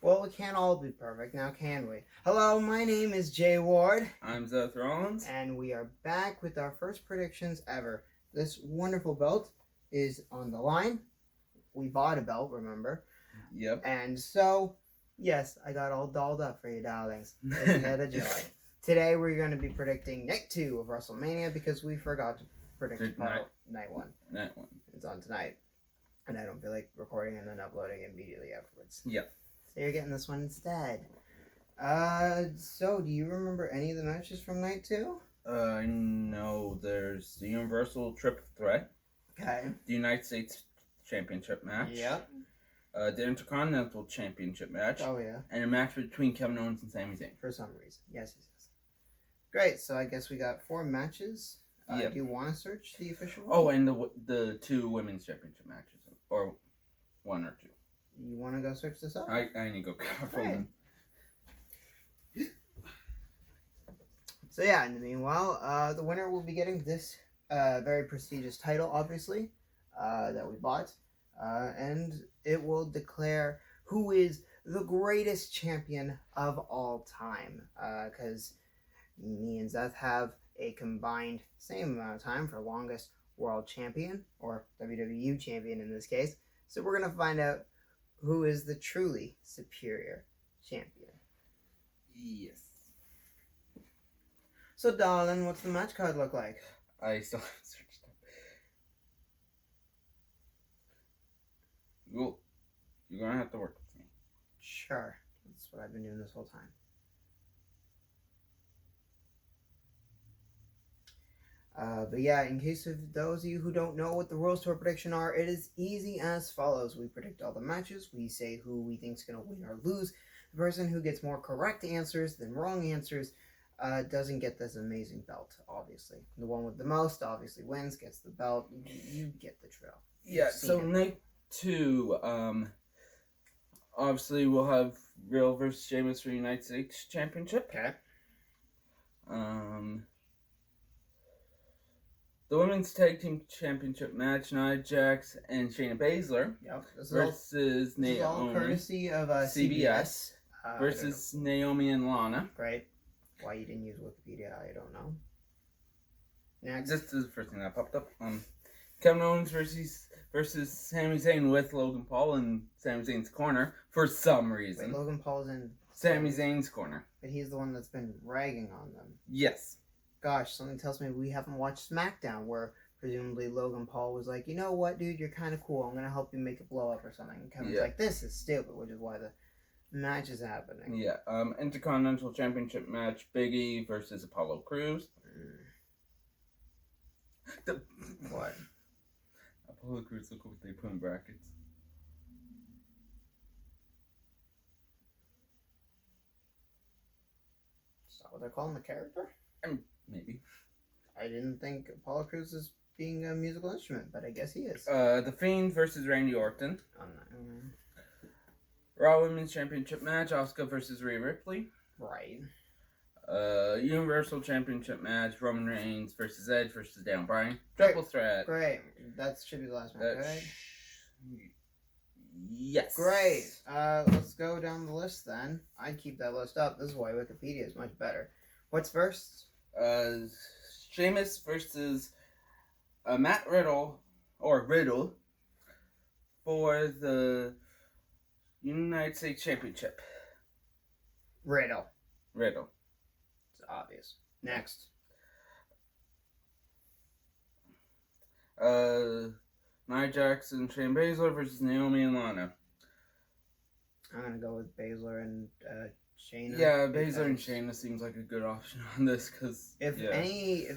Well, we can't all be perfect now, can we? Hello, my name is Jay Ward. I'm Seth Rollins. And we are back with our first predictions ever. This wonderful belt is on the line. We bought a belt, remember? Yep. And so, yes, I got all dolled up for you, darlings. Isn't that a joy? Today we're going to be predicting Night 2 of WrestleMania because we forgot to predict Night 1. Night 1. It's on tonight. And I don't feel like recording and then uploading immediately afterwards. Yep. So you're getting this one instead. So do you remember any of the matches from Night 2? I know there's the Universal Triple Threat. Okay. The United States Championship match. Yep. The Intercontinental Championship match. Oh, yeah. And a match between Kevin Owens and Sami Zayn. For some reason. Yes. Great, so I guess we got 4 matches. Yep. Do you want to search the official one? Oh, and the 2 women's championship matches. Or 1 or 2. You want to go search this up? I need to go careful. Right. So yeah, in the meanwhile, the winner will be getting this very prestigious title, obviously, that we bought. And it will declare who is the greatest champion of all time. Because me and Zeth have a combined same amount of time for longest world champion, or WWE champion in this case. So we're going to find out who is the truly superior champion. Yes. So, darling, what's the match card look like? I still haven't searched it. Well, you're going to have to work with me. Sure. That's what I've been doing this whole time. But yeah, in case of those of you who don't know what the rules to our prediction are, it is easy as follows. We predict all the matches. We say who we think is going to win or lose. The person who gets more correct answers than wrong answers doesn't get this amazing belt, obviously. The one with the most obviously wins, gets the belt. You get the drill. Yeah, so Night 2, obviously we'll have Real versus Sheamus for United States Championship. Okay. The Women's Tag Team Championship match, Nia Jax and Shayna Baszler versus Naomi. This is all courtesy of CBS. Versus Naomi and Lana. Great. Why you didn't use Wikipedia, I don't know. Next. This is the first thing that popped up. Kevin Owens versus Sami Zayn with Logan Paul in Sami Zayn's corner for some reason. Wait, Logan Paul's in Sami Zayn's corner. But he's the one that's been ragging on them. Yes. Gosh, something tells me we haven't watched SmackDown, where presumably Logan Paul was like, you know what, dude, you're kind of cool. I'm going to help you make a blow up or something. And Kevin's like, this is stupid, which is why the match is happening. Yeah. Intercontinental Championship match, Big E versus Apollo Crews. What? Apollo Crews, look what they put in brackets. Is that what they're calling the character? Maybe. I didn't think Apollo Crews is being a musical instrument, but I guess he is. The Fiend versus Randy Orton. Raw Women's Championship match, Asuka versus Rhea Ripley. Right. Universal Championship match, Roman Reigns versus Edge versus Daniel Bryan. Triple threat. Great. That should be the last match, right? Yes. Great. Let's go down the list then. I'd keep that list up. This is why Wikipedia is much better. What's first? Sheamus versus Matt Riddle, or Riddle, for the United States Championship. Riddle. It's obvious. Next. Nia Jax and Shayna Baszler versus Naomi and Lana. I'm gonna go with Baszler and Shayna. Yeah, Baszler and Shayna seems like a good option on this because if any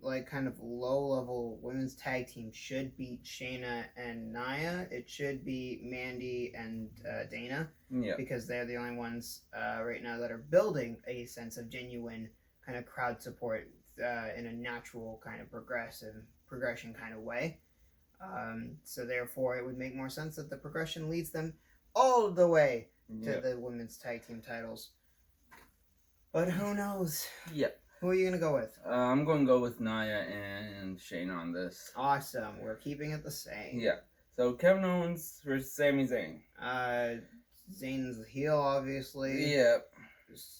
like kind of low level women's tag team should beat Shayna and Nia, it should be Mandy and Dana. Yeah. Because they're the only ones right now that are building a sense of genuine kind of crowd support in a natural kind of progression kind of way. So therefore, it would make more sense that the progression leads them all the way to the women's tag team titles. But who knows? Yep. Who are you going to go with? I'm going to go with Nia and Shayna on this. Awesome. We're keeping it the same. Yeah. So Kevin Owens versus Sami Zayn. Zayn's the heel, obviously. Yeah.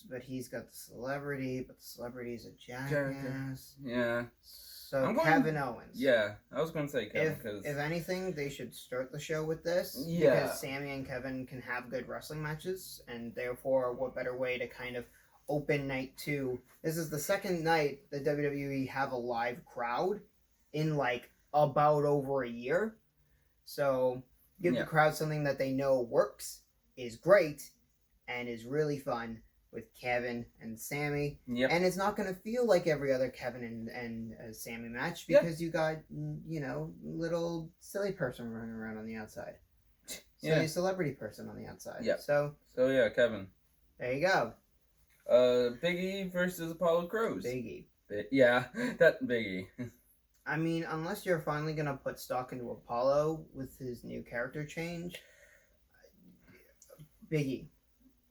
But he's got the celebrity, but the celebrity's a Jericho. jackass. Yeah. So Kevin Owens. Yeah, I was going to say Kevin because If anything, they should start the show with this. Yeah. Because Sammy and Kevin can have good wrestling matches, and therefore, what better way to kind of open night 2? This is the second night that WWE have a live crowd in like about over a year. So give the crowd something that they know works, is great, and is really fun with Kevin and Sammy. Yep. And it's not going to feel like every other Kevin and Sammy match because you got, little silly person running around on the outside. Silly celebrity person on the outside. Yep. So yeah, Kevin. There you go. Big E versus Apollo Crews. Big E. Yeah, that Big E. I mean, unless you're finally going to put stock into Apollo with his new character change, Big E.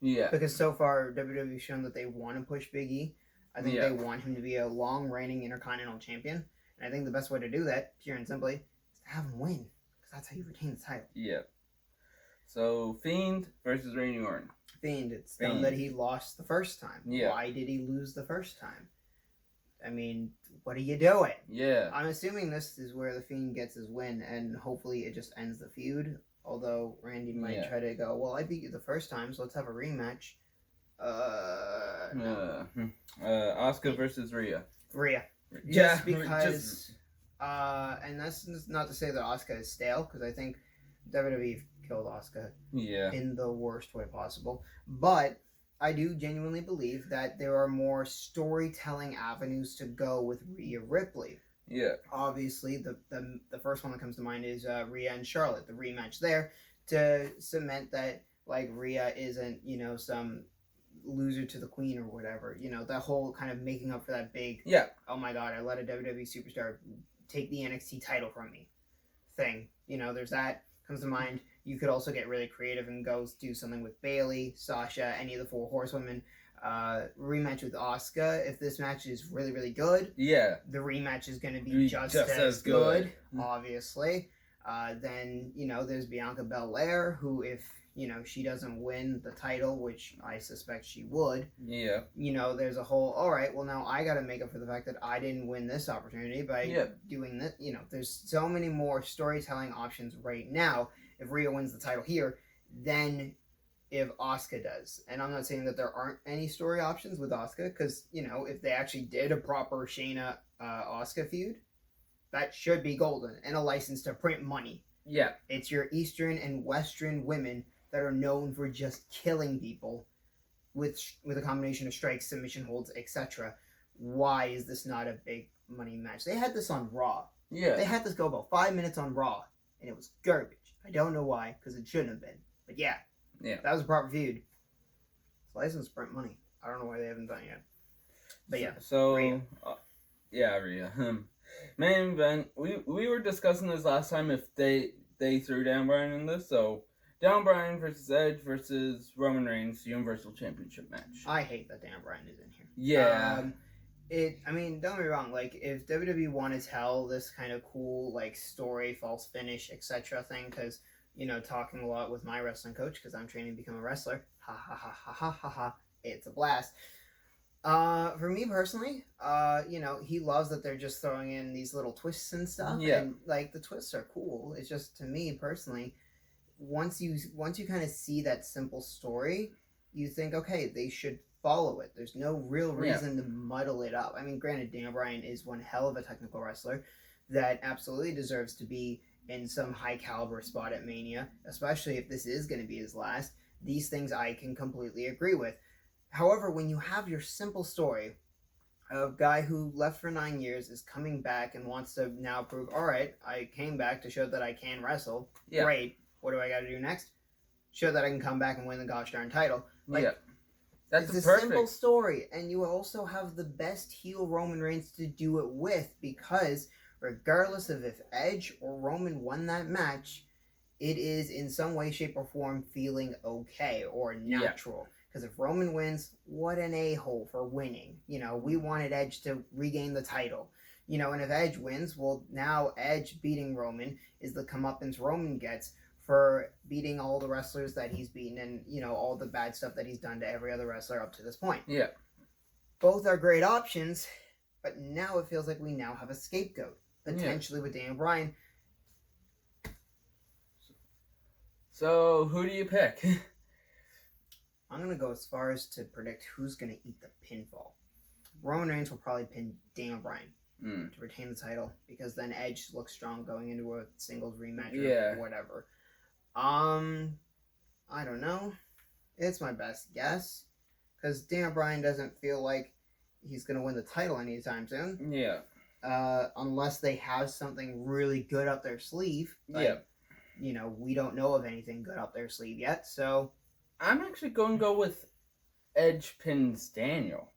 Yeah. Because so far, WWE's shown that they want to push Big E. I think they want him to be a long-reigning Intercontinental Champion. And I think the best way to do that, pure and simply, is to have him win. Because that's how you retain the title. Yeah. So, Fiend versus Randy Orton. Fiend, it's done that he lost the first time. Yeah. Why did he lose the first time? I mean, what are you doing? Yeah. I'm assuming this is where the Fiend gets his win, and hopefully it just ends the feud. Although Randy might try to go, well, I beat you the first time, so let's have a rematch. Asuka versus Rhea. Rhea. Just because, and that's not to say that Asuka is stale, because I think WWE killed Asuka in the worst way possible. But I do genuinely believe that there are more storytelling avenues to go with Rhea Ripley. Yeah. Obviously, the first one that comes to mind is Rhea and Charlotte, the rematch there, to cement that, like, Rhea isn't, some loser to the queen or whatever. That whole kind of making up for that big, oh my god, I let a WWE superstar take the NXT title from me thing. There's that comes to mind. You could also get really creative and go do something with Bayley, Sasha, any of the 4 horsewomen. Rematch with Asuka. If this match is really, really good, the rematch is going to be just as good, obviously. Then, there's Bianca Belair, who, if, she doesn't win the title, which I suspect she would, there's a whole, all right, well, now I got to make up for the fact that I didn't win this opportunity by doing this. There's so many more storytelling options right now. If Rhea wins the title here, then if Asuka does. And I'm not saying that there aren't any story options with Asuka, because, if they actually did a proper Shayna Asuka feud, that should be golden and a license to print money. Yeah. It's your Eastern and Western women that are known for just killing people with a combination of strikes, submission holds, etc. Why is this not a big money match? They had this on Raw. Yeah. They had this go about 5 minutes on Raw, and it was garbage. I don't know why, because it shouldn't have been. But yeah. That was a proper feud. It's license print money. I don't know why they haven't done it yet. But yeah. So, Rhea. Rhea. Main event. We were discussing this last time if they threw Dan Bryan in this. So, Dan Bryan versus Edge versus Roman Reigns Universal Championship match. I hate that Dan Bryan is in here. Yeah. I mean, don't get me wrong. Like, if WWE want to tell this kind of cool, like, story, false finish, etc. thing, because, talking a lot with my wrestling coach, because I'm training to become a wrestler. Ha ha ha ha ha ha ha. It's a blast. For me personally, he loves that they're just throwing in these little twists and stuff. Yeah. And, like, the twists are cool. It's just, to me personally, once you kind of see that simple story, you think, okay, they should follow it. There's no real reason to muddle it up. I mean, granted, Dan Bryan is one hell of a technical wrestler that absolutely deserves to be in some high caliber spot at Mania, especially if this is going to be his last. These things I can completely agree with. However, when you have your simple story of a guy who left for 9 years, is coming back and wants to now prove, all right, I came back to show that I can wrestle. Yeah. Great. What do I got to do next? Show that I can come back and win the gosh darn title. That's it's a simple story, and you also have the best heel Roman Reigns to do it with, because regardless of if Edge or Roman won that match, it is in some way, shape, or form feeling okay or natural. Because if Roman wins, what an a-hole for winning. We wanted Edge to regain the title. And if Edge wins, well, now Edge beating Roman is the comeuppance Roman gets for beating all the wrestlers that he's beaten and, all the bad stuff that he's done to every other wrestler up to this point. Yeah. Both are great options, but now it feels like we now have a scapegoat, potentially with Daniel Bryan. So, who do you pick? I'm going to go as far as to predict who's going to eat the pinfall. Roman Reigns will probably pin Daniel Bryan to retain the title, because then Edge looks strong going into a singles rematch or whatever. I don't know. It's my best guess, because Daniel Bryan doesn't feel like he's going to win the title anytime soon. Yeah. Unless they have something really good up their sleeve. Like, we don't know of anything good up their sleeve yet, so... I'm actually going to go with Edge pins Daniel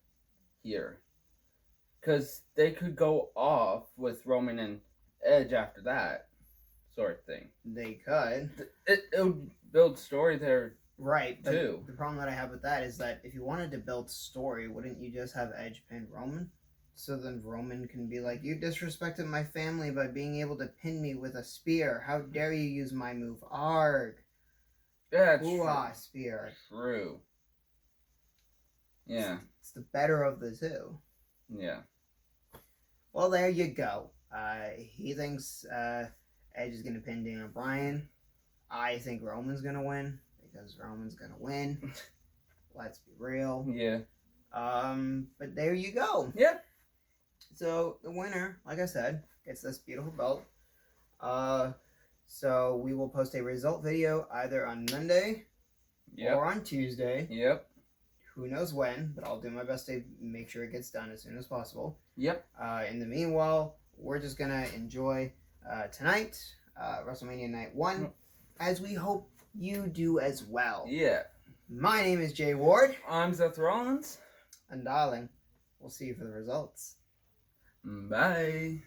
here. Because they could go off with Roman and Edge after that sort of thing. They could. It would build story there, right, but too. The problem that I have with that is that if you wanted to build story, wouldn't you just have Edge pin Roman? So then Roman can be like, you disrespected my family by being able to pin me with a spear. How dare you use my move? Arg. Yeah, true. Spear. True. Yeah. It's the better of the two. Yeah. Well, there you go. He thinks Edge is going to pin Daniel Bryan. I think Roman's going to win, because Roman's going to win. Let's be real. Yeah. But there you go. Yeah. So the winner, like I said, gets this beautiful belt. So we will post a result video either on Monday or on Tuesday. Yep. Who knows when, but I'll do my best to make sure it gets done as soon as possible. Yep. In the meanwhile, we're just going to enjoy tonight, WrestleMania Night 1, as we hope you do as well. Yeah. My name is Jay Ward. I'm Seth Rollins. And darling, we'll see you for the results. Bye.